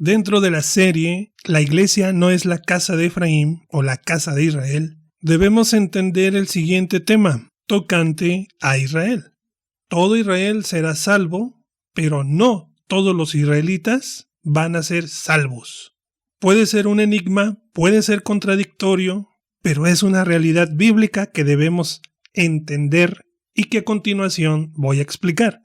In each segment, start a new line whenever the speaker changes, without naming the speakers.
Dentro de la serie, la iglesia no es la casa de Efraín o la casa de Israel. Debemos entender el siguiente tema, tocante a Israel. Todo Israel será salvo, pero no todos los israelitas van a ser salvos. Puede ser un enigma, puede ser contradictorio, pero es una realidad bíblica que debemos entender y que a continuación voy a explicar.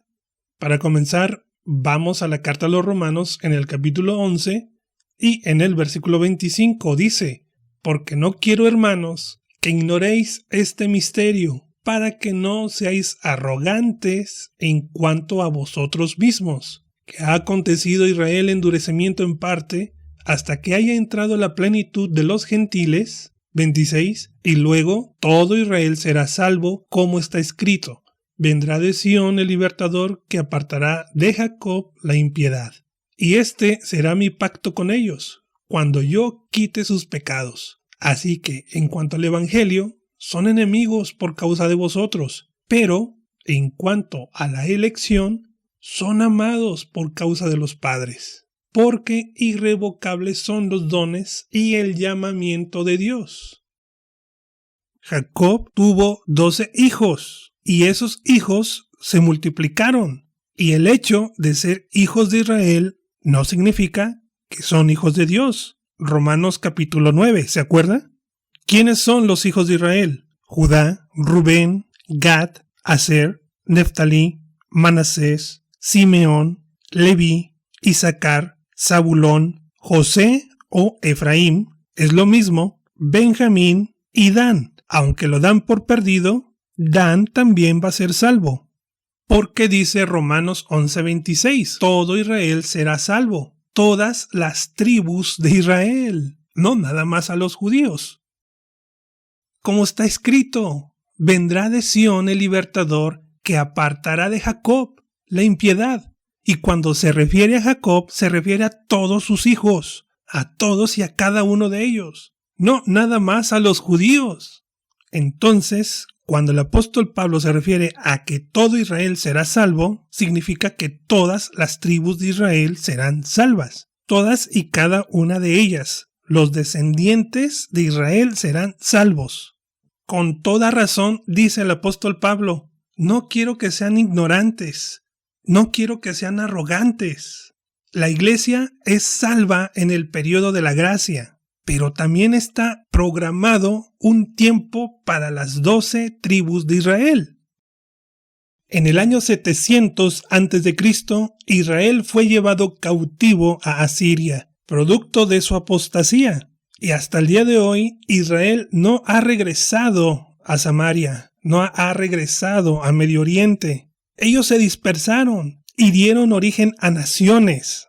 Para comenzar, vamos a la carta a los Romanos en el capítulo 11 y en el versículo 25 dice: porque no quiero, hermanos, que ignoréis este misterio, para que no seáis arrogantes en cuanto a vosotros mismos, que ha acontecido a Israel endurecimiento en parte, hasta que haya entrado la plenitud de los gentiles, 26, y luego todo Israel será salvo, como está escrito: vendrá de Sión el libertador que apartará de Jacob la impiedad. Y este será mi pacto con ellos, cuando yo quite sus pecados. Así que, en cuanto al evangelio, son enemigos por causa de vosotros, pero, en cuanto a la elección, son amados por causa de los padres, porque irrevocables son los dones y el llamamiento de Dios. Jacob tuvo 12 hijos, y esos hijos se multiplicaron, y el hecho de ser hijos de Israel no significa que son hijos de Dios. Romanos capítulo 9, ¿se acuerda? ¿Quiénes son los hijos de Israel? Judá, Rubén, Gad, Aser, Neftalí, Manasés, Simeón, Leví, Isaacar, Zabulón, José o Efraín, es lo mismo, Benjamín y Dan. Aunque lo dan por perdido, Dan también va a ser salvo. Porque dice Romanos 11:26, todo Israel será salvo, todas las tribus de Israel, no nada más a los judíos. Como está escrito, vendrá de Sión el libertador que apartará de Jacob la impiedad. Y cuando se refiere a Jacob, se refiere a todos sus hijos, a todos y a cada uno de ellos, no nada más a los judíos. Entonces, cuando el apóstol Pablo se refiere a que todo Israel será salvo, significa que todas las tribus de Israel serán salvas, todas y cada una de ellas. Los descendientes de Israel serán salvos. Con toda razón, dice el apóstol Pablo, no quiero que sean ignorantes, no quiero que sean arrogantes. La iglesia es salva en el periodo de la gracia, pero también está programado un tiempo para las 12 tribus de Israel. En el año 700 a.C., Israel fue llevado cautivo a Asiria, producto de su apostasía. Y hasta el día de hoy, Israel no ha regresado a Samaria, no ha regresado a Medio Oriente. Ellos se dispersaron y dieron origen a naciones,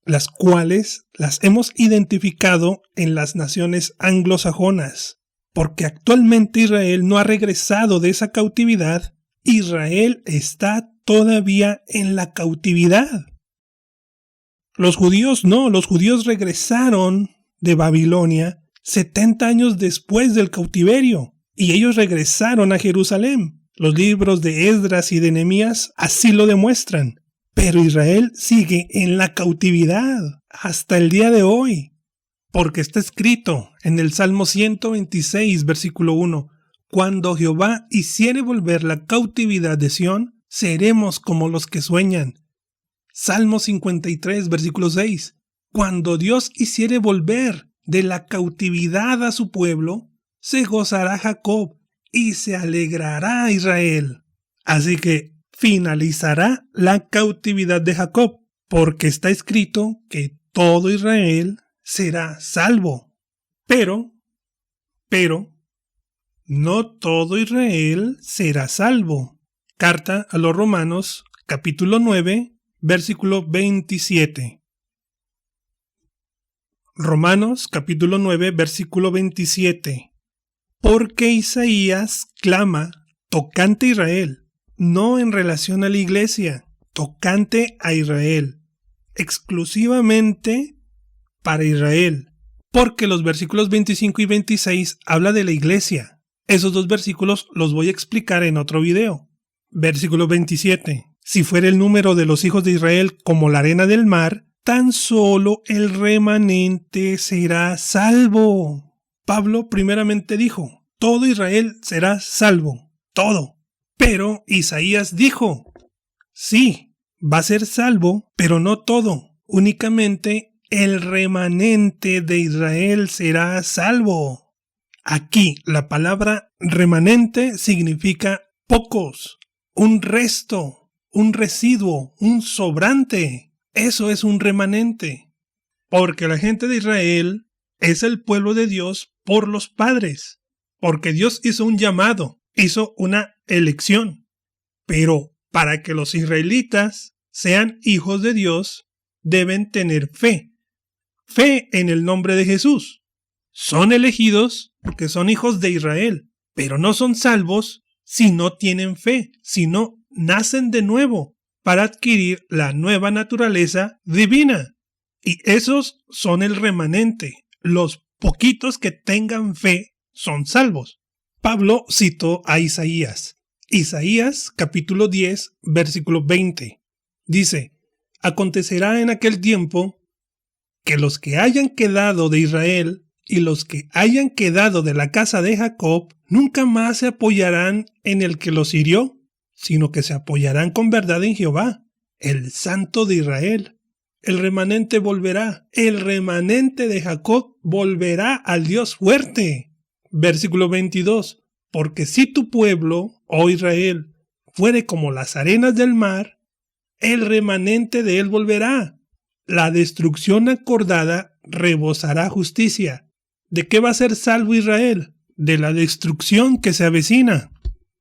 las cuales las hemos identificado en las naciones anglosajonas. Porque actualmente Israel no ha regresado de esa cautividad, Israel está todavía en la cautividad. Los judíos no, los judíos regresaron de Babilonia 70 años después del cautiverio, y ellos regresaron a Jerusalén. Los libros de Esdras y de Nehemías así lo demuestran. Pero Israel sigue en la cautividad hasta el día de hoy, porque está escrito en el Salmo 126, versículo 1, cuando Jehová hiciere volver la cautividad de Sión, seremos como los que sueñan. Salmo 53, versículo 6, cuando Dios hiciere volver de la cautividad a su pueblo, se gozará Jacob y se alegrará Israel. Así que finalizará la cautividad de Jacob, porque está escrito que todo Israel será salvo. Pero, no todo Israel será salvo. Carta a los Romanos, capítulo 9, versículo 27. Romanos, capítulo 9, versículo 27. Porque Isaías clama tocante a Israel, no en relación a la iglesia, tocante a Israel, exclusivamente para Israel, porque los versículos 25 y 26 habla de la iglesia. Esos dos versículos los voy a explicar en otro video. Versículo 27. Si fuera el número de los hijos de Israel como la arena del mar, tan solo el remanente será salvo. Pablo primeramente dijo, todo Israel será salvo, todo. Pero Isaías dijo, sí, va a ser salvo, pero no todo. Únicamente el remanente de Israel será salvo. Aquí la palabra remanente significa pocos, un resto, un residuo, un sobrante. Eso es un remanente. Porque la gente de Israel es el pueblo de Dios por los padres. Porque Dios hizo un llamado, hizo una elección. Pero para que los israelitas sean hijos de Dios, deben tener fe. Fe en el nombre de Jesús. Son elegidos porque son hijos de Israel, pero no son salvos si no tienen fe, si no nacen de nuevo para adquirir la nueva naturaleza divina. Y esos son el remanente. Los poquitos que tengan fe son salvos. Pablo citó a Isaías. Isaías capítulo 10, versículo 20. Dice, acontecerá en aquel tiempo que los que hayan quedado de Israel y los que hayan quedado de la casa de Jacob nunca más se apoyarán en el que los hirió, sino que se apoyarán con verdad en Jehová, el Santo de Israel. El remanente volverá, el remanente de Jacob volverá al Dios fuerte. Versículo 22. Porque si tu pueblo, oh Israel, fuere como las arenas del mar, el remanente de él volverá. La destrucción acordada rebosará justicia. ¿De qué va a ser salvo Israel? De la destrucción que se avecina.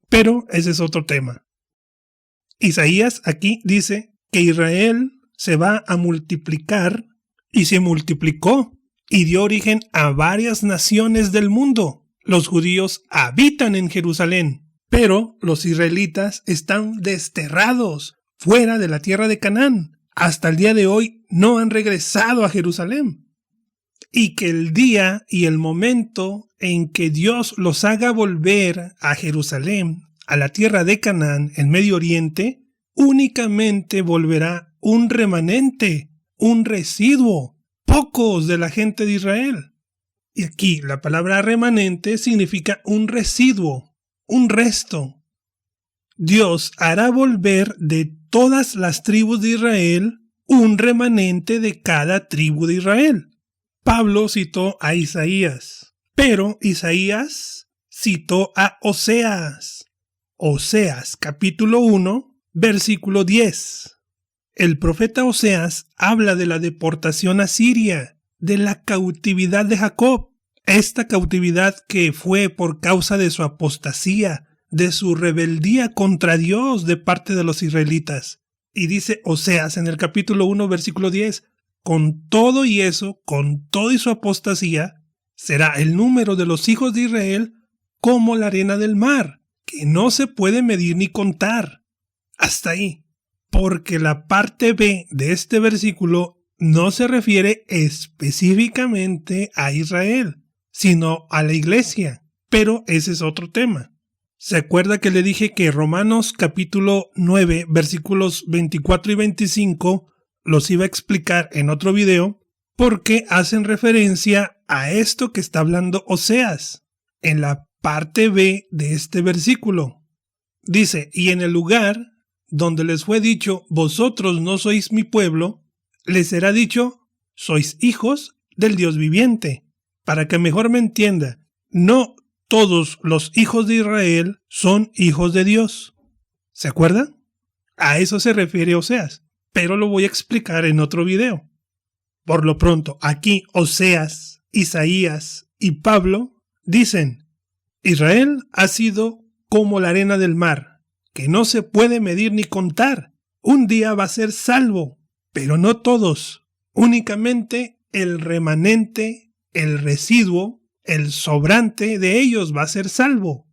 Pero ese es otro tema. Isaías aquí dice que Israel se va a multiplicar y se multiplicó y dio origen a varias naciones del mundo. Los judíos habitan en Jerusalén, pero los israelitas están desterrados fuera de la tierra de Canaán. Hasta el día de hoy no han regresado a Jerusalén. Y que el día y el momento en que Dios los haga volver a Jerusalén, a la tierra de Canaán, en Medio Oriente, únicamente volverá un remanente, un residuo, pocos de la gente de Israel. Y aquí la palabra remanente significa un residuo, un resto. Dios hará volver de todas las tribus de Israel un remanente de cada tribu de Israel. Pablo citó a Isaías, pero Isaías citó a Oseas. Oseas capítulo 1, versículo 10. El profeta Oseas habla de la deportación a Siria, de la cautividad de Jacob. Esta cautividad que fue por causa de su apostasía, de su rebeldía contra Dios de parte de los israelitas. Y dice Oseas en el capítulo 1, versículo 10, con todo y eso, con todo y su apostasía, será el número de los hijos de Israel como la arena del mar, que no se puede medir ni contar. Hasta ahí. Porque la parte B de este versículo no se refiere específicamente a Israel, sino a la iglesia. Pero ese es otro tema. ¿Se acuerda que le dije que Romanos capítulo 9, versículos 24 y 25 los iba a explicar en otro video? Porque hacen referencia a esto que está hablando Oseas, en la parte B de este versículo. Dice, y en el lugar donde les fue dicho, vosotros no sois mi pueblo, les será dicho, sois hijos del Dios viviente. Para que mejor me entienda, no todos los hijos de Israel son hijos de Dios. ¿Se acuerda? A eso se refiere Oseas, pero lo voy a explicar en otro video. Por lo pronto, aquí Oseas, Isaías y Pablo dicen, Israel ha sido como la arena del mar, que no se puede medir ni contar. Un día va a ser salvo, pero no todos, únicamente el remanente, el residuo, el sobrante de ellos va a ser salvo.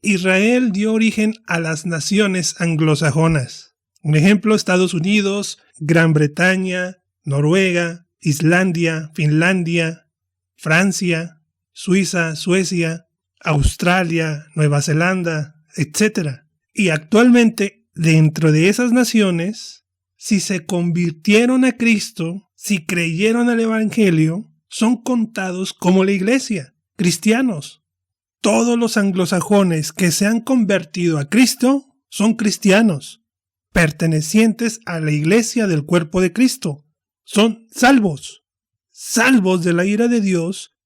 Israel dio origen a las naciones anglosajonas. Un ejemplo, Estados Unidos, Gran Bretaña, Noruega, Islandia, Finlandia, Francia, Suiza, Suecia, Australia, Nueva Zelanda, etc. Y actualmente, dentro de esas naciones, si se convirtieron a Cristo, si creyeron al Evangelio, son contados como la iglesia, cristianos. Todos los anglosajones que se han convertido a Cristo son cristianos, pertenecientes a la iglesia del cuerpo de Cristo. Son salvos, salvos de la ira de Dios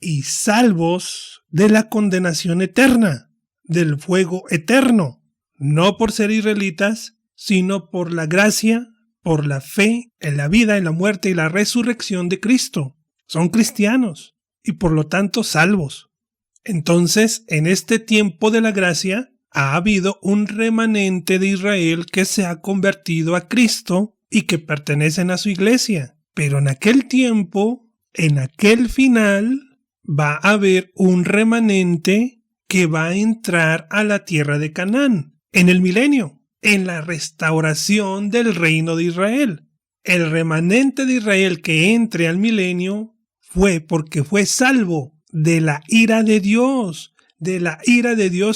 y salvos de la condenación eterna, del fuego eterno, no por ser israelitas, sino por la gracia, por la fe en la vida, en la muerte y la resurrección de Cristo. Son cristianos y por lo tanto salvos. Entonces, en este tiempo de la gracia, ha habido un remanente de Israel que se ha convertido a Cristo y que pertenecen a su iglesia. Pero en aquel tiempo, en aquel final, va a haber un remanente que va a entrar a la tierra de Canaán, en el milenio, en la restauración del reino de Israel. El remanente de Israel que entre al milenio fue porque fue salvo de la ira de Dios,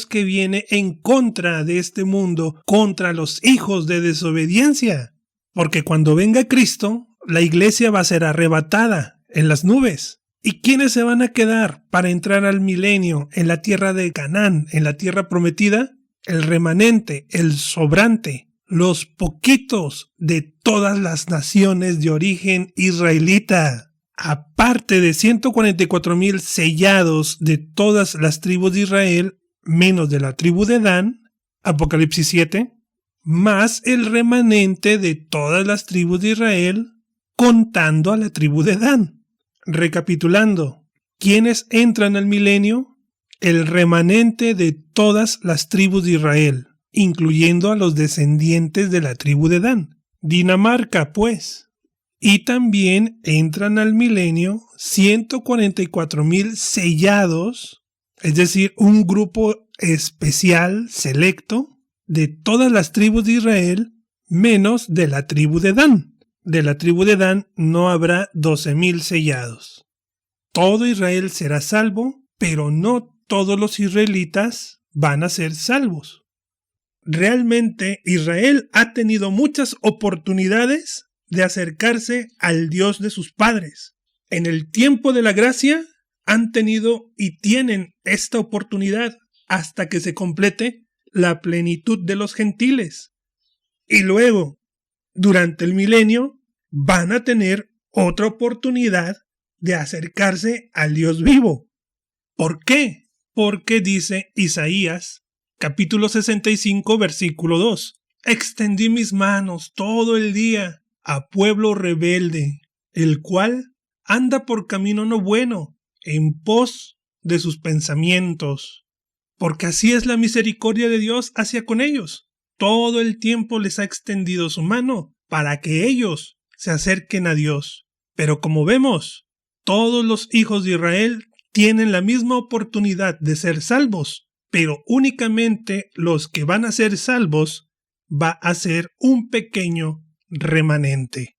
que viene en contra de este mundo, contra los hijos de desobediencia. Porque cuando venga Cristo, la iglesia va a ser arrebatada en las nubes. ¿Y quiénes se van a quedar para entrar al milenio en la tierra de Canaán, en la tierra prometida? El remanente, el sobrante, los poquitos de todas las naciones de origen israelita. Aparte de 144,000 sellados de todas las tribus de Israel, menos de la tribu de Dan, Apocalipsis 7, más el remanente de todas las tribus de Israel, contando a la tribu de Dan. Recapitulando, ¿quiénes entran al milenio? El remanente de todas las tribus de Israel, incluyendo a los descendientes de la tribu de Dan. Dinamarca, pues. Y también entran al milenio 144,000 sellados, es decir, un grupo especial, selecto, de todas las tribus de Israel, menos de la tribu de Dan. De la tribu de Dan no habrá 12,000 sellados. Todo Israel será salvo, pero no todos los israelitas van a ser salvos. Realmente Israel ha tenido muchas oportunidades de acercarse al Dios de sus padres. En el tiempo de la gracia han tenido y tienen esta oportunidad hasta que se complete la plenitud de los gentiles. Y luego, durante el milenio, van a tener otra oportunidad de acercarse al Dios vivo. ¿Por qué? Porque dice Isaías, capítulo 65, versículo 2. Extendí mis manos todo el día a pueblo rebelde, el cual anda por camino no bueno, en pos de sus pensamientos. Porque así es la misericordia de Dios hacia con ellos. Todo el tiempo les ha extendido su mano para que ellos se acerquen a Dios. Pero como vemos, todos los hijos de Israel tienen la misma oportunidad de ser salvos, pero únicamente los que van a ser salvos va a ser un pequeño remanente.